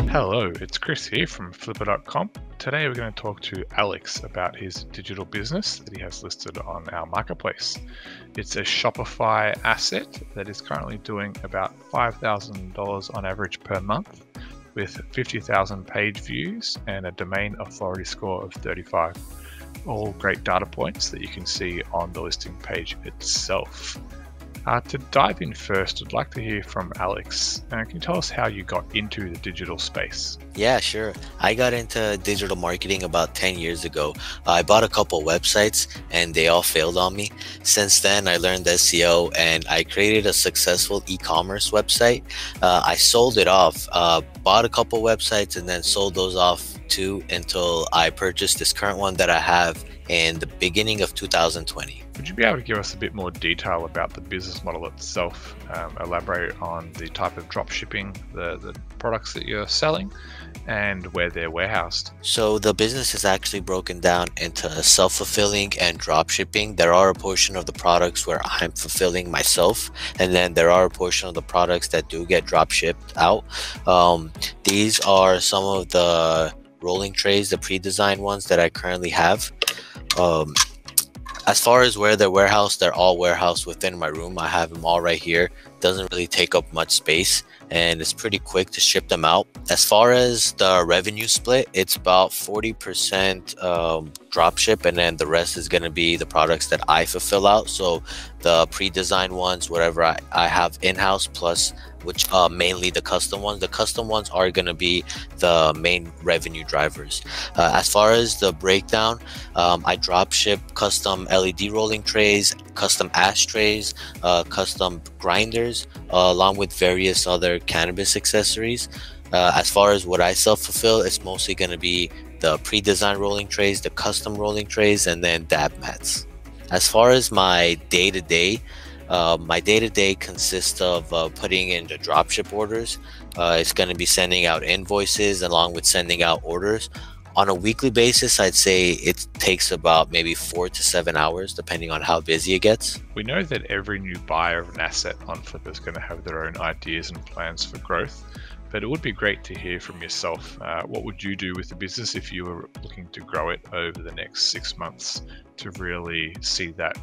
Hello, it's Chris here from Flipper.com. Today we're going to talk to Alex about his digital business that he has listed on our marketplace. It's a Shopify asset that is currently doing about $5,000 on average per month with 50,000 page views and a domain authority score of 35. All great data points that you can see on the listing page itself. To dive in first, I'd like to hear from Alex. Can you tell us how you got into the digital space? Yeah, sure. I got into digital marketing about 10 years ago. I bought a couple websites and they all failed on me. Since then, I learned SEO and I created a successful e-commerce website. I sold it off, bought a couple websites and then sold those off too until I purchased this current one that I have in the beginning of 2020. Would you be able to give us a bit more detail about the business model itself? Elaborate on the type of drop shipping, the products that you're selling, and where they're warehoused. So the business is actually broken down into self-fulfilling and drop shipping. There are a portion of the products where I'm fulfilling myself, and then there are a portion of the products that do get drop shipped out. These are some of the rolling trays, the pre-designed ones that I currently have. As far as where they're warehoused, they're all warehoused within my room. I have them all right here. Doesn't really take up much space and it's pretty quick to ship them out. As far as the revenue split, it's about 40% drop ship and then the rest is going to be the products that I fulfill out. So the pre-designed ones, whatever I have in-house, plus which mainly the custom ones. The custom ones are going to be the main revenue drivers. As far as the breakdown, I drop ship custom LED rolling trays, custom ashtrays, custom grinders, along with various other cannabis accessories. As far as what I self-fulfill, it's mostly going to be the pre-designed rolling trays, the custom rolling trays, and then dab mats. As far as my day-to-day consists of putting in the dropship orders. It's going to be sending out invoices along with sending out orders. On a weekly basis, I'd say it takes about maybe 4 to 7 hours, depending on how busy it gets. We know that every new buyer of an asset on Flipper is going to have their own ideas and plans for growth, but it would be great to hear from yourself. What would you do with the business if you were looking to grow it over the next 6 months to really see that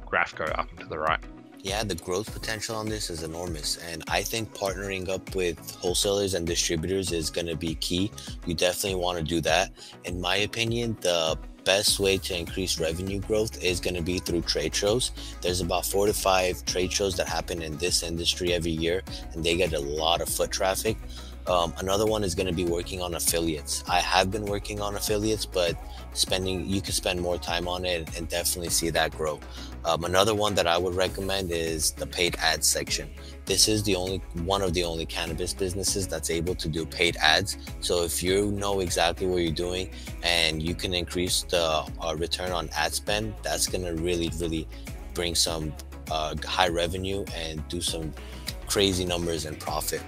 graph go up and to the right? Yeah, the growth potential on this is enormous, and I think partnering up with wholesalers and distributors is going to be key. You definitely want to do that. In my opinion, the best way to increase revenue growth is going to be through trade shows. There's about 4 to 5 trade shows that happen in this industry every year, and they get a lot of foot traffic. Another one is going to be working on affiliates. I have been working on affiliates, but you can spend more time on it and definitely see that grow. Another one that I would recommend is the paid ads section. This is one of the only cannabis businesses that's able to do paid ads. So if you know exactly what you're doing and you can increase the return on ad spend, that's going to really bring some high revenue and do some crazy numbers and profit.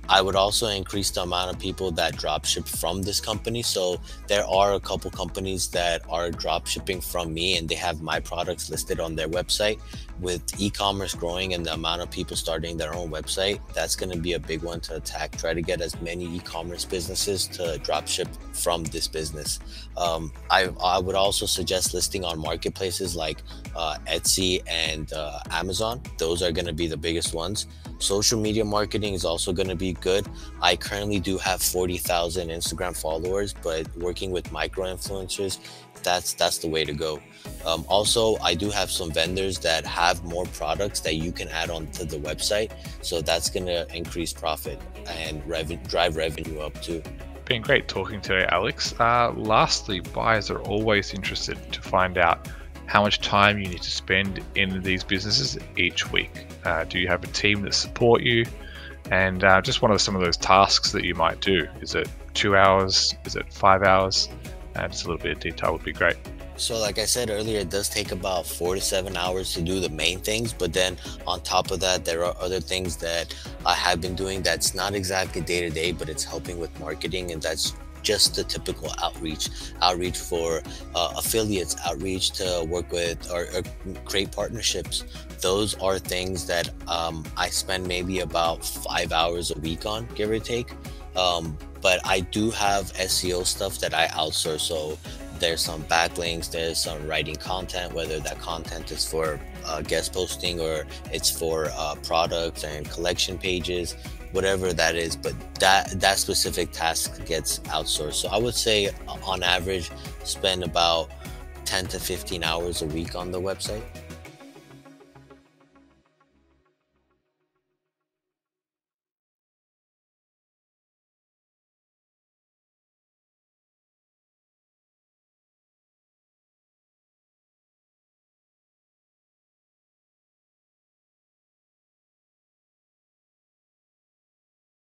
I would also increase the amount of people that drop ship from this company. So there are a couple companies that are drop shipping from me and they have my products listed on their website. With e-commerce growing and the amount of people starting their own website, that's going to be a big one to attack. Try to get as many e-commerce businesses to drop ship from this business. I would also suggest listing on marketplaces like Etsy and Amazon. Those are going to be the biggest ones. Social media marketing is also going to be good. I currently do have 40,000 Instagram followers, but working with micro influencers, that's the way to go. Also, I do have some vendors that have more products that you can add on to the website. So that's going to increase profit and drive revenue up too. Been great talking today, Alex. Lastly, buyers are always interested to find out how much time you need to spend in these businesses each week. Do you have a team that support you? And just one of some of those tasks that you might do. Is it 2 hours? Is it 5 hours? Just a little bit of detail would be great. So like I said earlier, it does take about 4 to 7 hours to do the main things. But then on top of that, there are other things that I have been doing that's not exactly day to day, but it's helping with marketing. And that's just the typical outreach for affiliates, outreach to work with or create partnerships. Those are things that I spend maybe about 5 hours a week on, give or take. But I do have SEO stuff that I outsource. So there's some backlinks, there's some writing content, whether that content is for guest posting or it's for products and collection pages, whatever that is. But that specific task gets outsourced. So I would say on average, spend about 10 to 15 hours a week on the website.